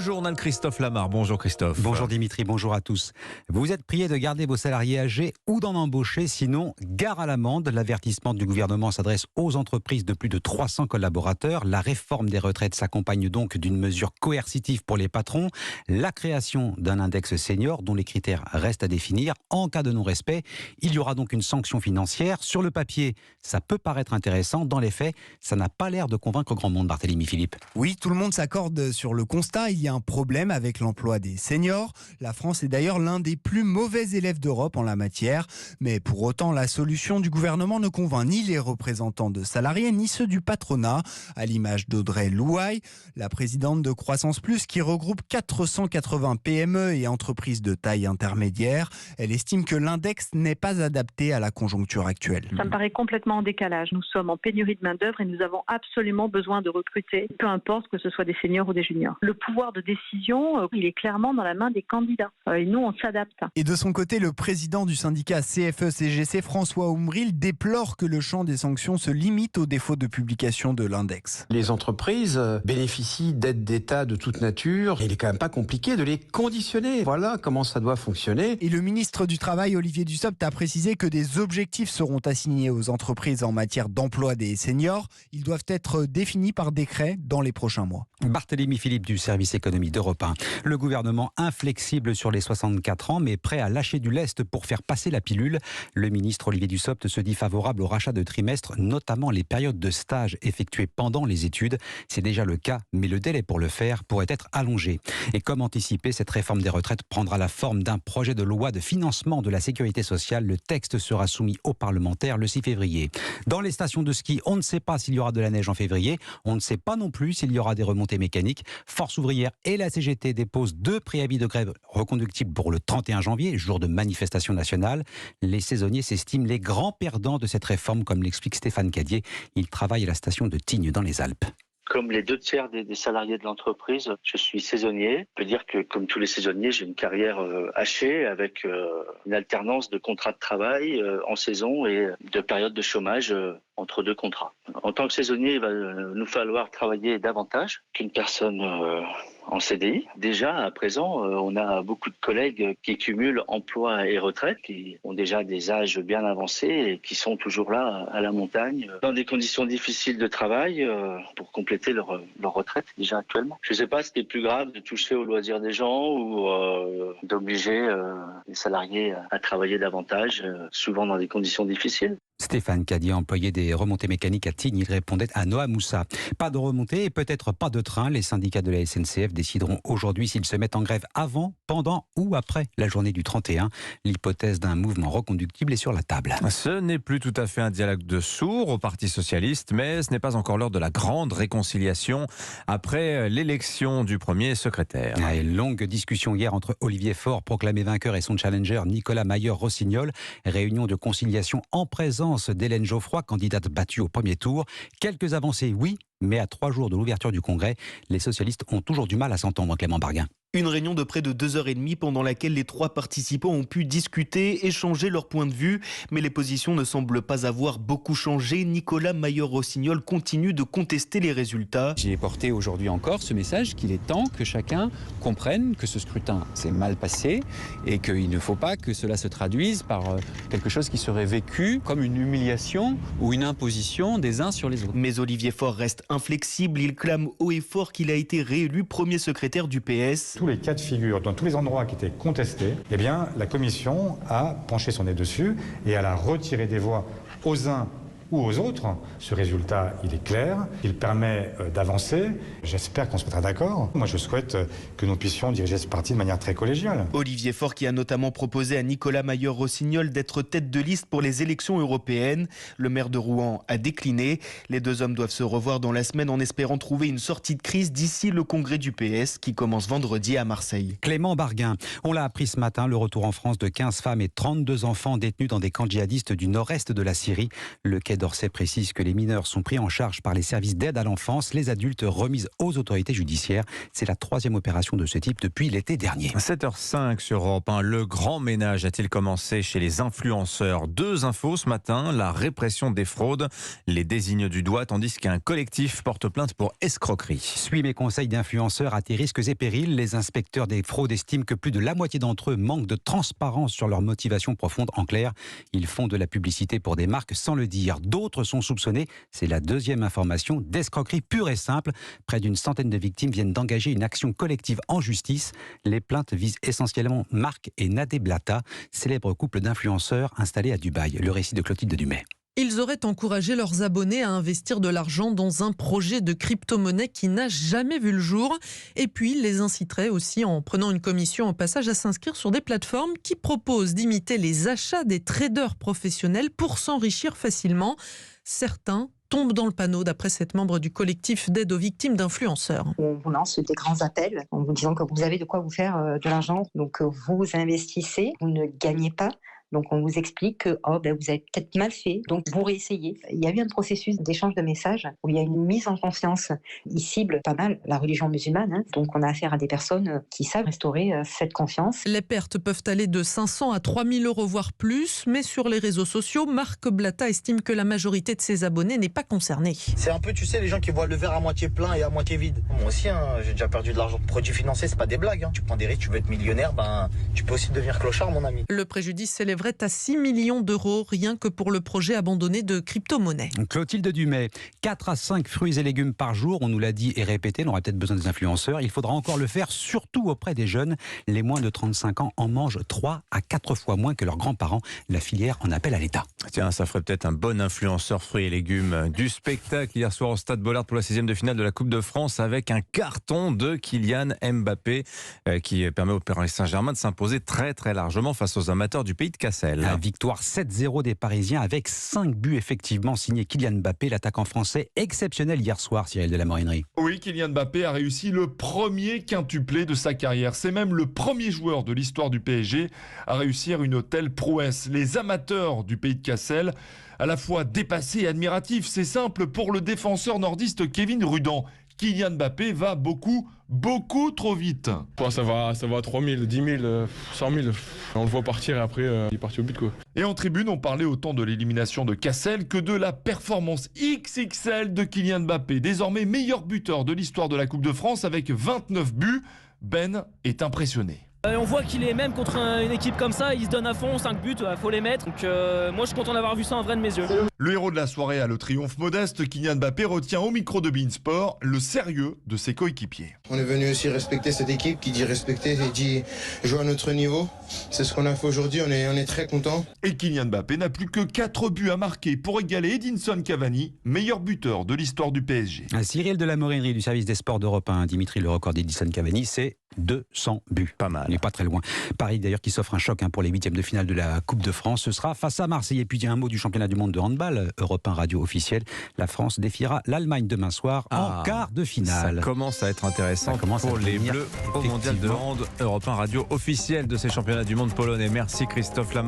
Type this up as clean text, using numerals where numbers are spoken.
journal Christophe Lamar. Bonjour Christophe. Bonjour Dimitri, bonjour à tous. Vous êtes priés de garder vos salariés âgés ou d'en embaucher, sinon gare à l'amende. L'avertissement du gouvernement s'adresse aux entreprises de plus de 300 collaborateurs. La réforme des retraites s'accompagne donc d'une mesure coercitive pour les patrons. La création d'un index senior dont les critères restent à définir. En cas de non-respect, il y aura donc une sanction financière. Sur le papier, ça peut paraître intéressant. Dans les faits, ça n'a pas l'air de convaincre grand monde, Barthélémy Philippe. Oui, tout le monde s'accorde sur le constat. Il y a un problème avec l'emploi des seniors. La France est d'ailleurs l'un des plus mauvais élèves d'Europe en la matière. Mais pour autant, la solution du gouvernement ne convainc ni les représentants de salariés ni ceux du patronat. À l'image d'Audrey Louaille, la présidente de Croissance Plus, qui regroupe 480 PME et entreprises de taille intermédiaire. Elle estime que l'index n'est pas adapté à la conjoncture actuelle. Ça me paraît complètement en décalage. Nous sommes en pénurie de main-d'œuvre et nous avons absolument besoin de recruter, peu importe que ce soit des seniors ou des juniors. Le pouvoir de décision, il est clairement dans la main des candidats. Et nous, on s'adapte. Et de son côté, le président du syndicat CFE-CGC, François Oumril, déplore que le champ des sanctions se limite au défaut de publication de l'index. Les entreprises bénéficient d'aides d'État de toute nature. Il n'est quand même pas compliqué de les conditionner. Voilà comment ça doit fonctionner. Et le ministre du Travail, Olivier Dussopt, a précisé que des objectifs seront assignés aux entreprises en matière d'emploi des seniors. Ils doivent être définis par décret dans les prochains mois. Barthélémy Philippe du service économie d'Europe 1. Le gouvernement inflexible sur les 64 ans, mais prêt à lâcher du lest pour faire passer la pilule. Le ministre Olivier Dussopt se dit favorable au rachat de trimestres, notamment les périodes de stage effectuées pendant les études. C'est déjà le cas, mais le délai pour le faire pourrait être allongé. Et comme anticipé, cette réforme des retraites prendra la forme d'un projet de loi de financement de la sécurité sociale. Le texte sera soumis aux parlementaires le 6 février. Dans les stations de ski, on ne sait pas s'il y aura de la neige en février. On ne sait pas non plus s'il y aura des remontées mécaniques. Force ouvrière et la CGT déposent 2 préavis de grève reconductibles pour le 31 janvier, jour de manifestation nationale. Les saisonniers s'estiment les grands perdants de cette réforme, comme l'explique Stéphane Cadier. Il travaille à la station de Tignes dans les Alpes. Comme les 2/3 des salariés de l'entreprise, je suis saisonnier. Je peux dire que, comme tous les saisonniers, j'ai une carrière hachée avec une alternance de contrats de travail en saison et de périodes de chômage entre 2 contrats. En tant que saisonnier, il va nous falloir travailler davantage qu'une personne en CDI. Déjà, à présent, on a beaucoup de collègues qui cumulent emploi et retraite, qui ont déjà des âges bien avancés et qui sont toujours là à la montagne, dans des conditions difficiles de travail pour compléter leur retraite déjà actuellement. Je ne sais pas si c'était plus grave de toucher aux loisirs des gens ou d'obliger les salariés à travailler davantage, souvent dans des conditions difficiles. Stéphane Cadier, employé des remontées mécaniques à Tignes, il répondait à Noah Moussa. Pas de remontée et peut-être pas de train. Les syndicats de la SNCF décideront aujourd'hui s'ils se mettent en grève avant, pendant ou après la journée du 31. L'hypothèse d'un mouvement reconductible est sur la table. Ce n'est plus tout à fait un dialogue de sourds au Parti socialiste, mais ce n'est pas encore l'heure de la grande réconciliation après l'élection du premier secrétaire. Longue discussion hier entre Olivier Faure, proclamé vainqueur, et son challenger Nicolas Mayer-Rossignol. Réunion de conciliation en présence d'Hélène Geoffroy, candidate battue au premier tour. Quelques avancées, oui, mais à 3 jours de l'ouverture du Congrès, les socialistes ont toujours du mal à s'entendre, Clément Barguin. Une réunion de près de 2h30 pendant laquelle les 3 participants ont pu discuter, échanger leurs points de vue. Mais les positions ne semblent pas avoir beaucoup changé. Nicolas Mayer-Rossignol continue de contester les résultats. J'ai porté aujourd'hui encore ce message qu'il est temps que chacun comprenne que ce scrutin s'est mal passé et qu'il ne faut pas que cela se traduise par quelque chose qui serait vécu comme une humiliation ou une imposition des uns sur les autres. Mais Olivier Faure reste inflexible. Il clame haut et fort qu'il a été réélu premier secrétaire du PS. Tous les cas de figure, dans tous les endroits qui étaient contestés, eh bien, la commission a penché son nez dessus et elle a retiré des voix aux uns ou aux autres. Ce résultat, il est clair, il permet d'avancer. J'espère qu'on se mettra d'accord. Moi, je souhaite que nous puissions diriger ce parti de manière très collégiale. Olivier Faure qui a notamment proposé à Nicolas Mayer-Rossignol d'être tête de liste pour les élections européennes. Le maire de Rouen a décliné. Les 2 hommes doivent se revoir dans la semaine en espérant trouver une sortie de crise d'ici le congrès du PS qui commence vendredi à Marseille. Clément Barguin, on l'a appris ce matin, le retour en France de 15 femmes et 32 enfants détenus dans des camps djihadistes du nord-est de la Syrie. Le Quai Quai d'Orsay précise que les mineurs sont pris en charge par les services d'aide à l'enfance, les adultes remis aux autorités judiciaires. C'est la 3e opération de ce type depuis l'été dernier. 7h05 sur Europe 1. Le grand ménage a-t-il commencé chez les influenceurs? 2 infos ce matin. La répression des fraudes les désigne du doigt, tandis qu'un collectif porte plainte pour escroquerie. Suis mes conseils d'influenceurs à tes risques et périls. Les inspecteurs des fraudes estiment que plus de la moitié d'entre eux manquent de transparence sur leur motivation profonde. En clair, ils font de la publicité pour des marques sans le dire. D'autres sont soupçonnés. C'est la 2e information d'escroquerie pure et simple. Près d'une centaine de victimes viennent d'engager une action collective en justice. Les plaintes visent essentiellement Marc et Nadé Blata, célèbre couple d'influenceurs installés à Dubaï. Le récit de Clotilde Dumais. Ils auraient encouragé leurs abonnés à investir de l'argent dans un projet de crypto-monnaie qui n'a jamais vu le jour. Et puis, ils les inciteraient aussi, en prenant une commission au passage, à s'inscrire sur des plateformes qui proposent d'imiter les achats des traders professionnels pour s'enrichir facilement. Certains tombent dans le panneau, d'après cette membre du collectif d'aide aux victimes d'influenceurs. On vous lance des grands appels en vous disant que vous avez de quoi vous faire de l'argent. Donc vous investissez, vous ne gagnez pas. Donc on vous explique que vous avez peut-être mal fait, donc vous réessayez. Il y a eu un processus d'échange de messages où il y a une mise en confiance. Ils ciblent pas mal la religion musulmane, donc on a affaire à des personnes qui savent restaurer cette confiance. Les pertes peuvent aller de 500 à 3000 euros, voire plus, mais sur les réseaux sociaux, Marc Blata estime que la majorité de ses abonnés n'est pas concernée. C'est un peu, tu sais, les gens qui voient le verre à moitié plein et à moitié vide. Moi aussi, j'ai déjà perdu de l'argent. Produits financiers, c'est pas des blagues. Tu prends des risques, tu veux être millionnaire, tu peux aussi devenir clochard, mon ami. Le préjudice s'élèverait à 6 millions d'euros, rien que pour le projet abandonné de crypto-monnaie. Clotilde Dumais, 4 à 5 fruits et légumes par jour, on nous l'a dit et répété, on aura peut-être besoin des influenceurs. Il faudra encore le faire, surtout auprès des jeunes. Les moins de 35 ans en mangent 3 à 4 fois moins que leurs grands-parents. La filière en appelle à l'État. Tiens, ça ferait peut-être un bon influenceur fruits et légumes. Du spectacle hier soir au Stade Bollaert pour la 6e de finale de la Coupe de France avec un carton de Kylian Mbappé qui permet au Paris Saint-Germain de s'imposer très très largement face aux amateurs du pays de Cassel. La victoire 7-0 des Parisiens avec 5 buts effectivement signés Kylian Mbappé, l'attaquant français exceptionnel hier soir, Cyril de la Morinerie. Oui, Kylian Mbappé a réussi le premier quintuplé de sa carrière. C'est même le premier joueur de l'histoire du PSG à réussir une telle prouesse. Les amateurs du pays de Cassel, à la fois dépassés et admiratifs, c'est simple pour le défenseur nordiste Kevin Rudan. Kylian Mbappé va beaucoup trop vite. Ça va à 3 000, 10 000, 100 000. On le voit partir et après il est parti au but, quoi. Et en tribune, on parlait autant de l'élimination de Cassel que de la performance XXL de Kylian Mbappé. Désormais meilleur buteur de l'histoire de la Coupe de France avec 29 buts. Ben est impressionné. On voit qu'il est même contre une équipe comme ça, il se donne à fond, 5 buts, faut les mettre. Donc moi je suis content d'avoir vu ça en vrai de mes yeux. Le héros de la soirée a le triomphe modeste. Kylian Mbappé retient au micro de beIN Sport le sérieux de ses coéquipiers. On est venu aussi respecter cette équipe, qui dit respecter et dit jouer à notre niveau. C'est ce qu'on a fait aujourd'hui, on est très content. Et Kylian Mbappé n'a plus que 4 buts à marquer pour égaler Edinson Cavani, meilleur buteur de l'histoire du PSG. Cyril de la Morinerie du service des sports d'Europe 1, Dimitri, le record d'Edinson Cavani, c'est 200 buts. Pas mal. On n'est pas très loin. Paris d'ailleurs qui s'offre un choc pour les 8e de finale de la Coupe de France. Ce sera face à Marseille. Et puis il y a un mot du championnat du monde de handball, Europe 1 radio officielle. La France défiera l'Allemagne demain soir en quart de finale. Ça commence à être intéressant pour les Bleus au mondial de hand. Europe 1 radio officielle de ces championnats du monde polonais. Merci Christophe Lamar.